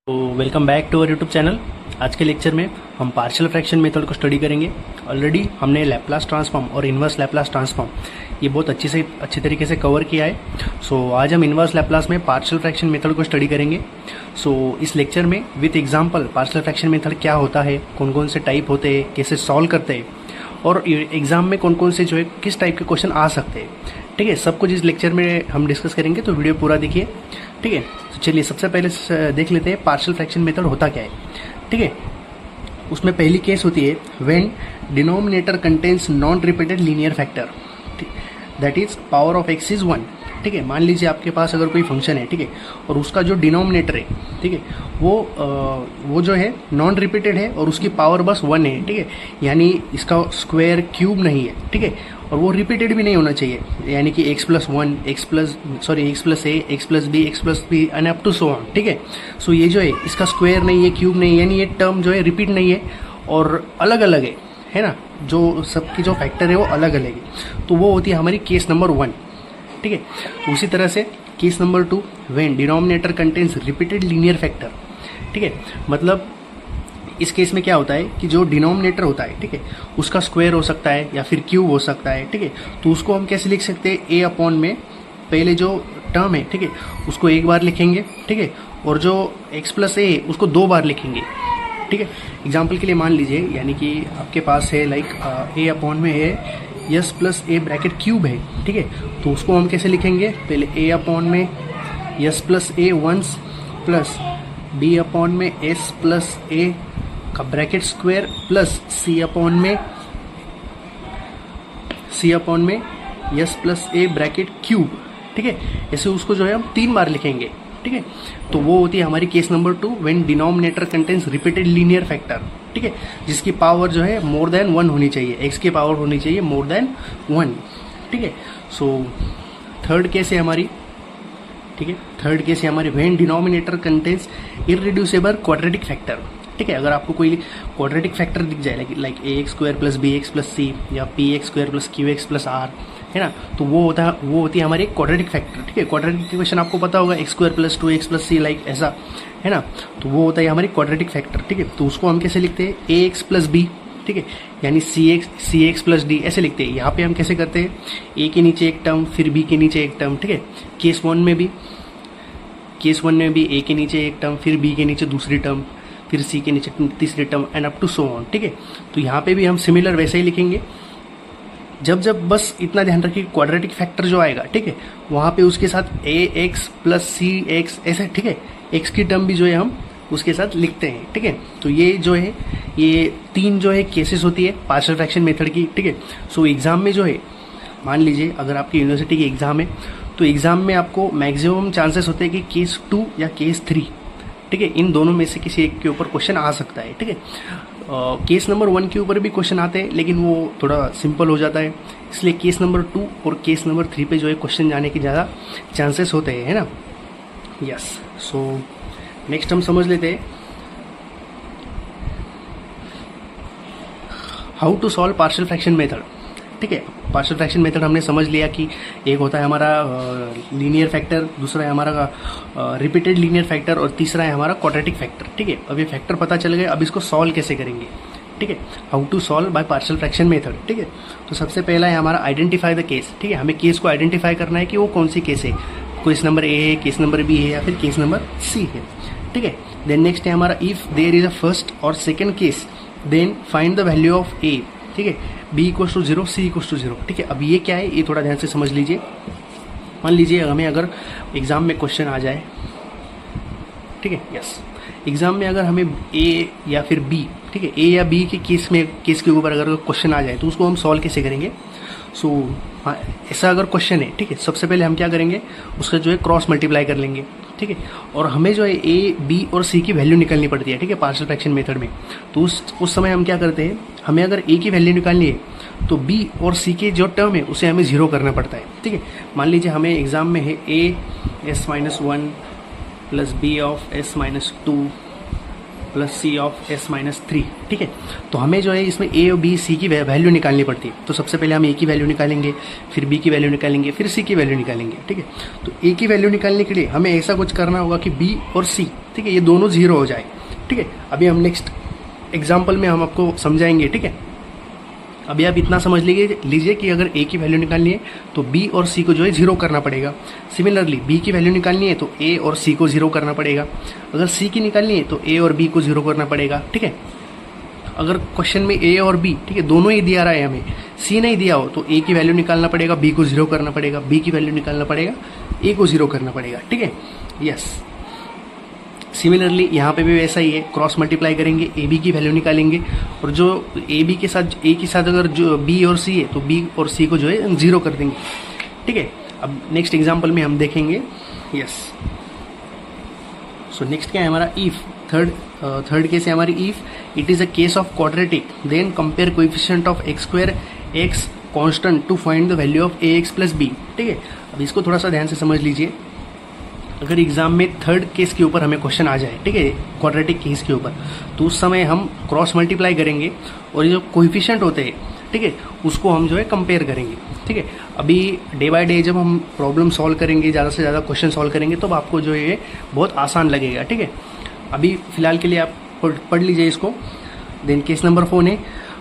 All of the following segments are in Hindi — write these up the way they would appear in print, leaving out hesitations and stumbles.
तो welcome back to our YouTube channel. आज के लेक्चर में हम पार्शियल फ्रैक्शन मेथड को स्टडी करेंगे। ऑलरेडी हमने लैप्लास ट्रांसफॉर्म और इन्वर्स लैप्लास ट्रांसफॉर्म ये बहुत अच्छी तरीके से कवर किया है। आज हम इन्वर्स लैप्लास में पार्शियल फ्रैक्शन मेथड को स्टडी करेंगे। इस लेक्चर में with example partial fraction method क्या होता है, कौन कौन से टाइप होते हैं, कैसे सॉल्व करते हैं और एग्जाम में कौन कौन से जो है किस टाइप के क्वेश्चन आ सकते हैं। ठीक है, सब कुछ इस लेक्चर में हम डिस्कस करेंगे, तो वीडियो पूरा देखिए। ठीक है, तो चलिए सबसे पहले देख लेते हैं पार्शियल फ्रैक्शन मेथड होता क्या है। ठीक है, उसमें पहली केस होती है when denominator contains non repeated linear factor, that is power of x is 1। ठीक है, मान लीजिए आपके पास अगर कोई फंक्शन है, ठीक है, और उसका जो डिनोमिनेटर है, ठीक है, वो जो है नॉन रिपीटेड है और उसकी पावर बस 1 है। ठीक है, यानी इसका स्क्वायर क्यूब नहीं है। ठीक है, और वो रिपीटेड भी नहीं होना चाहिए, यानी कि x plus one x plus a x plus b and up to so on. ठीक है, सो ये जो है इसका स्क्वायर नहीं है, क्यूब नहीं, यानी ये टर्म जो है रिपीट नहीं है और अलग अलग है ना, जो सबकी जो फैक्टर है वो अलग अलग है, तो वो होती है हमारी केस नंबर 1। ठीक है, तो उसी तरह से case number 2 when denominator contains repeated linear factor. ठीक है, मतलब इस केस में क्या होता है कि जो डिनोमिनेटर होता है, ठीक है, उसका स्क्वायर हो सकता है या फिर क्यूब हो सकता है। ठीक है, तो उसको हम कैसे लिख सकते हैं, ए अपॉन में पहले जो टर्म है, ठीक है, उसको एक बार लिखेंगे। ठीक है, और जो एक्स प्लस ए उसको 2 बार लिखेंगे। ठीक है, एग्जाम्पल के लिए मान लीजिए, यानी कि आपके पास है लाइक ए अपॉन में है yes plus A bracket cube है। ठीक है, तो उसको हम कैसे लिखेंगे, पहले ए अपॉन में यस प्लस ए वंस प्लस बी अपॉन में एस प्लस ए का ब्रैकेट स्क्वायर प्लस सी अपॉन में yes plus A bracket cube. ठीक है, ऐसे उसको जो है हम 3 बार लिखेंगे। ठीक है, तो वो होती है हमारी case number 2 when denominator contains repeated linear factor. ठीक है, जिसकी पावर जो है मोर देन 1 होनी चाहिए, एक्स की पावर होनी चाहिए मोर देन 1। ठीक है, सो थर्ड केस है हमारी। ठीक है, थर्ड केस है हमारी when denominator contains irreducible quadratic factor. ठीक है, अगर आपको कोई क्वाड्रेटिक फैक्टर दिख जाए like a x square plus b x plus c या p x square plus q x plus r, है ना, तो वो होती है हमारी क्वाड्रेटिक फैक्टर। ठीक है, क्वाड्रेटिक इक्वेशन आपको पता होगा, x square plus 2x plus c, like ऐसा, है ना, तो वो होता है हमारी क्वाड्रेटिक फैक्टर। ठीक है, तो उसको हम कैसे लिखते हैं, ए एक्स प्लस बी, ठीक है, यानी सी एक्स प्लस डी ऐसे लिखते हैं। यहाँ पे हम कैसे करते हैं, ए के नीचे एक टर्म फिर बी के नीचे एक टर्म। ठीक है, केस वन में भी ए के नीचे एक टर्म फिर बी के नीचे दूसरी टर्म फिर सी के नीचे तीसरी term and up to so on. ठीक है, तो यहाँ पे भी हम सिमिलर वैसे ही लिखेंगे। जब बस इतना ध्यान रखिए, क्वाड्रेटिक फैक्टर जो आएगा, ठीक है, वहाँ पे उसके साथ ए एक्स प्लस सी एक्स ऐसे, ठीक है, एक्स की टर्म भी जो है हम उसके साथ लिखते हैं। ठीक है, तो ये जो है ये 3 जो है केसेस होती है पार्शियल फ्रैक्शन मेथड की। ठीक है, सो एग्जाम में जो है, मान लीजिए अगर आपकी यूनिवर्सिटी की एग्जाम है, तो एग्जाम में आपको मैक्सिमम चांसेस होते हैं कि केस 2 या केस 3, ठीक है, इन दोनों में से किसी एक के ऊपर क्वेश्चन आ सकता है। ठीक है, केस नंबर 1 के ऊपर भी क्वेश्चन आते हैं, लेकिन वो थोड़ा सिंपल हो जाता है, इसलिए केस नंबर 2 और केस नंबर 3 पे जो है क्वेश्चन जाने के ज़्यादा चांसेस होते हैं, है ना। यस, सो नेक्स्ट हम समझ लेते हैं how to solve partial fraction method. ठीक है, पार्शियल फ्रैक्शन मेथड हमने समझ लिया कि एक होता है हमारा लीनियर फैक्टर, दूसरा है हमारा रिपीटेड लीनियर फैक्टर और तीसरा है हमारा क्वाड्रेटिक फैक्टर। ठीक है, अब ये फैक्टर पता चल गए, अब इसको सॉल्व कैसे करेंगे। ठीक है, how to solve by partial fraction method. ठीक है, तो सबसे पहला है हमारा आइडेंटिफाई द केस। ठीक है, हमें केस को आइडेंटिफाई करना है कि वो कौन सी केस है, केस नंबर ए है, केस नंबर बी है या फिर केस नंबर सी है। ठीक है, देन नेक्स्ट है हमारा if there is a first और second case then find the value of a. ठीक है, b equals to 0, c equals to 0। ठीक है, अब ये क्या है, ये थोड़ा ध्यान से समझ लीजिए। मान लीजिए हमें अगर एग्जाम में क्वेश्चन आ जाए, ठीक है, यस, एग्जाम में अगर हमें ए या फिर बी, ठीक है, ए या बी के केस के ऊपर अगर क्वेश्चन आ जाए, तो उसको हम सॉल्व कैसे करेंगे। सो हाँ, ऐसा अगर क्वेश्चन है, ठीक है, सबसे पहले हम क्या करेंगे, उसका जो है क्रॉस मल्टीप्लाई कर लेंगे। ठीक है, और हमें जो है ए बी और सी की वैल्यू निकालनी पड़ती है। ठीक है, पार्शियल फ्रैक्शन मेथड में, तो उस समय हम क्या करते हैं, हमें अगर ए की वैल्यू निकालनी है तो बी और सी के जो टर्म है उसे हमें 0 करना पड़ता है। ठीक है, मान लीजिए हमें एग्जाम में है a s minus 1 plus b of s minus 2 plus c of s minus three. ठीक है, तो हमें जो है इसमें ए और बी सी की वैल्यू निकालनी पड़ती है। तो सबसे पहले हम ए की वैल्यू निकालेंगे, फिर बी की वैल्यू निकालेंगे, फिर सी की वैल्यू निकालेंगे। ठीक है, तो ए की वैल्यू निकालने के लिए हमें ऐसा कुछ करना होगा कि बी और सी, ठीक है, ये दोनों जीरो हो जाए। ठीक है, अभी हम नेक्स्ट एग्जाम्पल में हम आपको समझाएंगे। ठीक है, अभी आप इतना समझ लीजिए कि अगर ए की वैल्यू निकालनी है तो बी और सी को जो है जीरो करना पड़ेगा। सिमिलरली बी की वैल्यू निकालनी है तो ए और सी को जीरो करना पड़ेगा। अगर सी की निकालनी है तो ए और बी को जीरो करना पड़ेगा। ठीक है, अगर क्वेश्चन में ए और बी, ठीक है, दोनों ही दिया रहा है, हमें सी नहीं दिया हो तो ए की वैल्यू निकालना पड़ेगा, बी को जीरो करना पड़ेगा, बी की वैल्यू निकालना पड़ेगा, ए को जीरो करना पड़ेगा। ठीक है, यस। सिमिलरली यहाँ पे भी वैसा ही है, क्रॉस मल्टीप्लाई करेंगे, ए बी की वैल्यू निकालेंगे और जो ए बी के साथ, ए के साथ अगर जो बी और सी है तो बी और सी को जो है जीरो कर देंगे। ठीक है, अब नेक्स्ट एग्जांपल में हम देखेंगे। यस, सो नेक्स्ट क्या है हमारा, इफ थर्ड केस है हमारी, if it is a case of quadratic then compare coefficient of x square x constant to find the value of a x plus b. ठीक है, अब इसको थोड़ा सा ध्यान से समझ लीजिए। अगर एग्जाम में थर्ड केस के ऊपर हमें क्वेश्चन आ जाए, ठीक है, क्वाड्रेटिक केस के ऊपर, तो उस समय हम क्रॉस मल्टीप्लाई करेंगे और ये जो कोएफिशिएंट होते हैं, ठीक है, उसको हम जो है कंपेयर करेंगे। ठीक है, अभी डे बाय डे जब हम प्रॉब्लम सॉल्व करेंगे, ज़्यादा से ज़्यादा क्वेश्चन सॉल्व करेंगे, तो आपको जो है बहुत आसान लगेगा। ठीक है, अभी फिलहाल के लिए आप पढ़ लीजिए इसको। देन केस नंबर 4 है,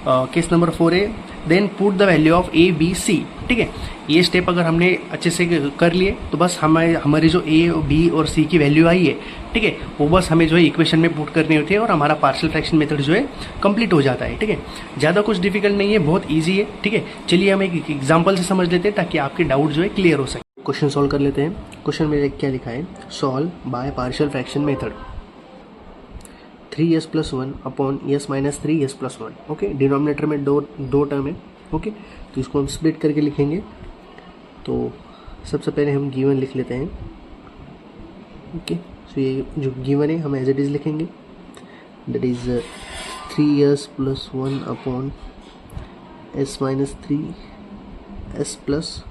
केस नंबर 4 है, then put the value of a b c. ठीक है, ये स्टेप अगर हमने अच्छे से कर लिए तो बस हमारी जो ए बी और सी की वैल्यू आई है, ठीक है, वो बस हमें जो है इक्वेशन में पुट करनी होती है और हमारा पार्शियल फ्रैक्शन मेथड जो है कंप्लीट हो जाता है। ठीक है, ज़्यादा कुछ डिफिकल्ट नहीं है, बहुत ईजी है। ठीक है, चलिए हम एक एग्जाम्पल से समझ लेते हैं ताकि आपके डाउट जो है क्लियर हो सके। क्वेश्चन सॉल्व कर लेते हैं। क्वेश्चन में क्या लिखा है, solve by partial fraction method 3s + 1 upon s - 3s + 1। Okay, denominator में दो टर्म है। ओके, तो इसको हम स्प्लिट करके लिखेंगे। तो सबसे पहले हम गिवन लिख लेते हैं। ओके, सो ये जो गिवन है हम एज इट इज़ लिखेंगे, that is 3s + 1 upon s - 3s +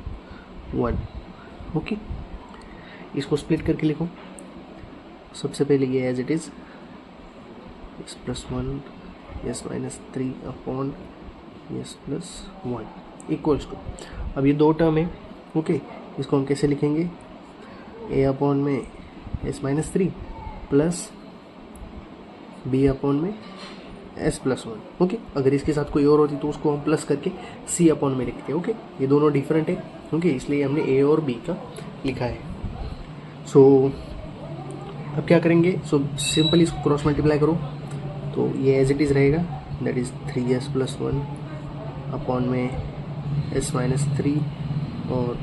1। Okay, इसको स्प्लिट करके लिखो। सबसे पहले ये as it is s + 1 s - 3 upon s + 1 equals to, अब ये दो टर्म है। ओके, इसको हम कैसे लिखेंगे, a अपॉन में s - 3 प्लस b अपॉन में s + 1। ओके, अगर इसके साथ कोई और होती तो उसको हम प्लस करके c अपॉन में लिखते हैं। ओके, ये दोनों डिफरेंट है। ओके, इसलिए हमने a और b का लिखा है। सो अब क्या करेंगे, सो सिंपली इसको क्रॉस मल्टीप्लाई करो तो ये एज इट इज़ रहेगा, दैट इज़ 3s + 1 अपॉन में s - 3 और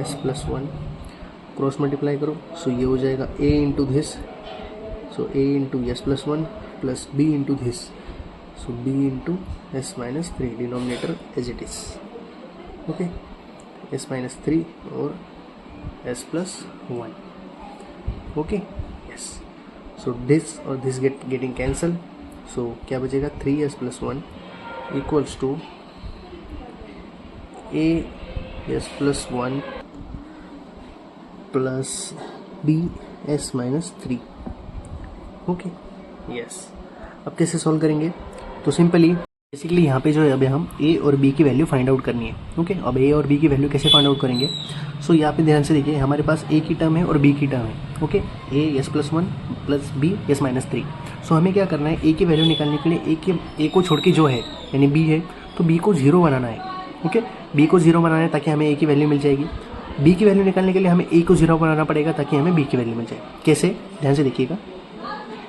s + 1 क्रॉस मल्टीप्लाई करो। सो ये हो जाएगा a into this, so a into s + 1 plus b into this, so b into s - 3, denominator as it is. Okay, s - 3 और s + 1। Okay, yes, so this और दिस गेटिंग कैंसल, सो क्या बचेगा, 3s + 1 equals to as + 1 plus bs - 3। Okay, yes. अब कैसे सॉल्व करेंगे, तो सिंपली बेसिकली यहाँ पे जो है अभी हम a और b की वैल्यू फाइंड आउट करनी है। ओके, अब a और b की वैल्यू कैसे फाइंड आउट करेंगे, सो यहाँ पे ध्यान से देखिए, हमारे पास a की टर्म है और b की टर्म है। Okay, a s + 1 plus b s - 3। सो हमें क्या करना है, a की वैल्यू निकालने के लिए a को छोड़ के जो है यानी b है, तो b को 0 बनाना है। ओके, b को 0 बनाना है ताकि हमें a की वैल्यू मिल जाएगी। b की वैल्यू निकालने के लिए हमें a को 0 बनाना पड़ेगा ताकि हमें b की वैल्यू मिल जाए। कैसे, ध्यान से देखिएगा,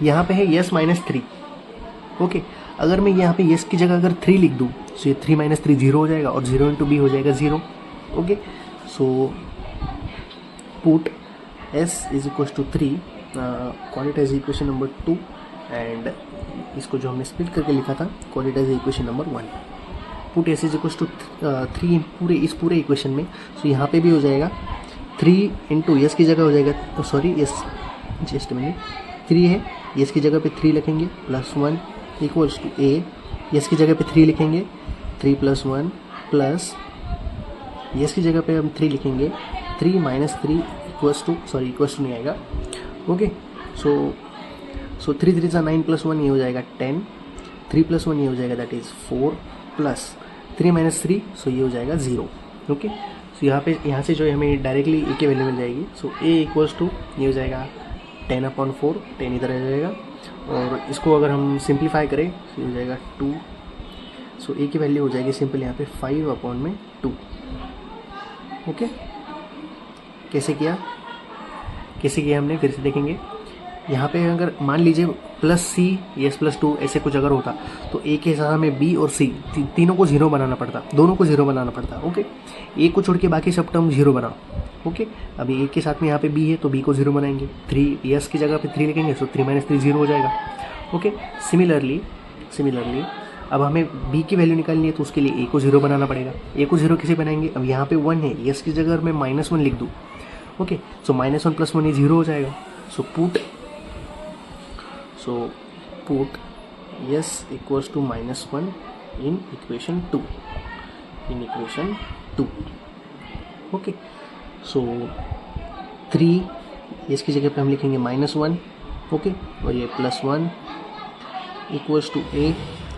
यहाँ पे है s - 3। ओके, अगर मैं यहाँ पे s की जगह अगर 3 लिख दूँ, सो ये 3 - 3 0 हो जाएगा और 0 × b हो जाएगा 0। Okay, so put s = 3, call it as equation number 2 and इसको जो हमने स्प्लिट करके लिखा था, call it as equation number 1। Put s = 3 इस पूरे इक्वेशन में, सो यहाँ पे भी हो जाएगा 3 × s की जगह हो जाएगा, सॉरी s जस्ट मिनट, 3 है, s की जगह पे 3 लिखेंगे plus 1 equals to a, s की जगह पे 3 लिखेंगे 3 + 1 प्लस s की जगह पे हम 3 लिखेंगे 3 - 3 इक्वल्स टू नहीं आएगा। ओके, सो 3 3 9 + 1 ये हो जाएगा 10, 3 + 1 ये हो जाएगा दैट इज़ 4 प्लस 3 - 3 सो ये हो जाएगा 0। ओके, सो यहाँ से जो है हमें डायरेक्टली ए की वैल्यू मिल जाएगी। सो ए इक्वल्स टू ये हो जाएगा 10/4, 10 इधर आ जाएगा और इसको अगर हम सिंप्लीफाई करें तो ये हो जाएगा 2। सो ए की वैल्यू हो जाएगी सिंपल यहाँ पे 5/2। ओके, कैसे किया हमने फिर से देखेंगे। यहाँ पे अगर मान लीजिए +c s +2 ऐसे कुछ अगर होता तो a के साथ हमें b और c तीनों को 0 बनाना पड़ता, दोनों को 0 बनाना पड़ता। ओके, a को छोड़ के बाकी सब टर्म 0 बनाओ। ओके, अभी a के साथ में यहाँ पे b है तो b को 0 बनाएंगे, 3 s की जगह पे 3 लिखेंगे तो 3 - 3 0 हो जाएगा। ओके, सिमिलरली अब हमें b की वैल्यू निकालनी है तो उसके लिए a को 0 बनाना पड़ेगा। a को 0 कैसे बनाएंगे, अब यहाँ पे 1 है, s की जगह मैं -1 लिख दूँ। ओके, सो -1 + 1 ये 0 हो जाएगा। So put s equals to -1 in equation 2 okay, so 3 इसकी जगह पे हम लिखेंगे -1। ओके, और ये +1 इक्वल्स टू a,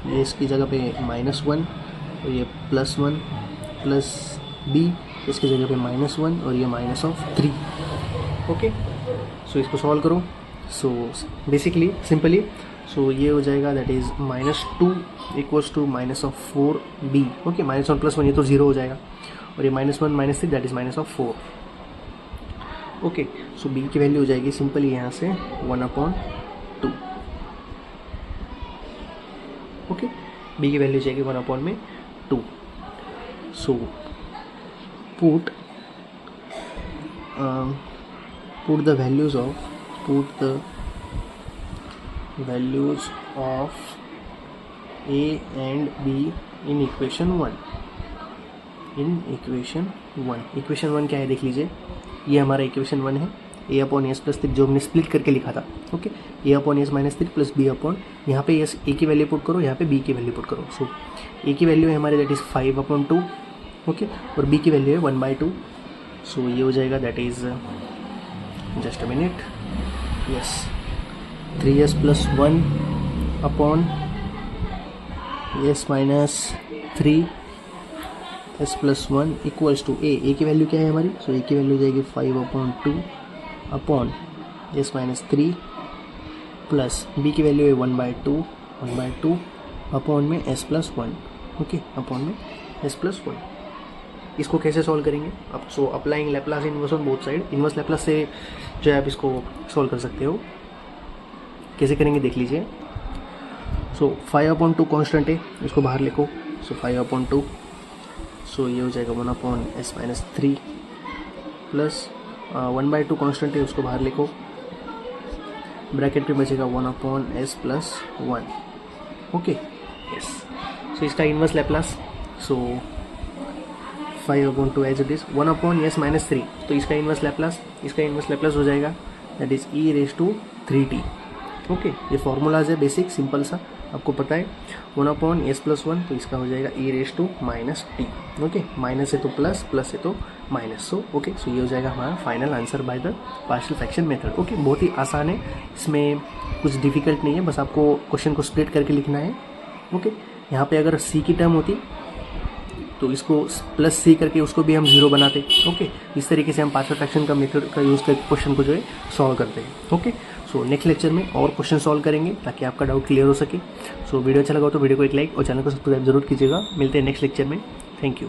ये इसकी जगह पे -1 और ये +1 प्लस b इसकी जगह पे -1 और ये -3। ओके, सो इसको सॉल्व करो। सो बेसिकली सिंपली सो ये हो जाएगा that is -2 equals to -4b। Okay, -1 + 1 ये तो 0 हो जाएगा और ये -1 - 3 that is -4। Okay, so b की वैल्यू हो जाएगी सिंपली यहाँ से 1/2। ओके, b की वैल्यू जाएगी 1/2। सो put the values of a and b in equation 1। Equation 1 क्या है देख लीजिए, ये हमारा इक्वेशन 1 है, a/s + 3 जो हमने स्प्लिट करके लिखा था। Okay, a/s - 3 plus b upon, यहाँ पे a की वैल्यू पुट करो, यहाँ पे b की वैल्यू पुट करो। सो a की वैल्यू है हमारे दैट इज़ 5/2। ओके, और b की वैल्यू है 1/2। सो ये हो जाएगा that is just a minute, yes 3s + 1 upon s - 3 s + 1 equals to a की वैल्यू क्या है हमारी, सो a की वैल्यू हो जाएगी 5/2 अपॉन s - 3 प्लस b की वैल्यू है 1/2 अपॉन में s + 1। ओके, अपॉन में s + 1। इसको कैसे सॉल्व करेंगे अब, so applying Laplace inverse on both side, inverse Laplace से जो है आप इसको सॉल्व कर सकते हो। कैसे करेंगे देख लीजिए। सो 5/2 कांस्टेंट है, इसको बाहर लिखो। सो 5/2 सो ये हो जाएगा 1/s - 3 प्लस 1/2 कांस्टेंट है, उसको बाहर लिखो, ब्रैकेट में बचेगा 1/s + 1। ओके, यस, सो इसका inverse Laplace, so 5/2 as it is 1/s - 3, तो इसका इनवर्स लैप्लास हो जाएगा दैट इज़ e⁻3t। ओके, ये फॉर्मूलाज है बेसिक सिंपल सा, आपको पता है 1/s + 1, तो इसका हो जाएगा e⁻t। ओके, माइनस है तो प्लस, प्लस है तो माइनस। सो ओके, सो ये हो जाएगा हमारा final answer by the partial fraction method. Okay, बहुत ही आसान है, इसमें कुछ डिफिकल्ट नहीं है, बस आपको क्वेश्चन को स्प्लिट करके लिखना है। ओके, यहाँ पे अगर c की टर्म होती तो इसको +c करके उसको भी हम 0 बनाते। ओके, इस तरीके से हम पार्शियल फ्रैक्शन का मेथड का यूज़ करके क्वेश्चन को जो है सॉल्व करते हैं। ओके, सो नेक्स्ट लेक्चर में और क्वेश्चन सॉल्व करेंगे ताकि आपका डाउट क्लियर हो सके। सो वीडियो अच्छा लगा हो तो वीडियो को एक लाइक और चैनल को सब्सक्राइब जरूर कीजिएगा। मिलते हैं नेक्स्ट लेक्चर में। Thank you.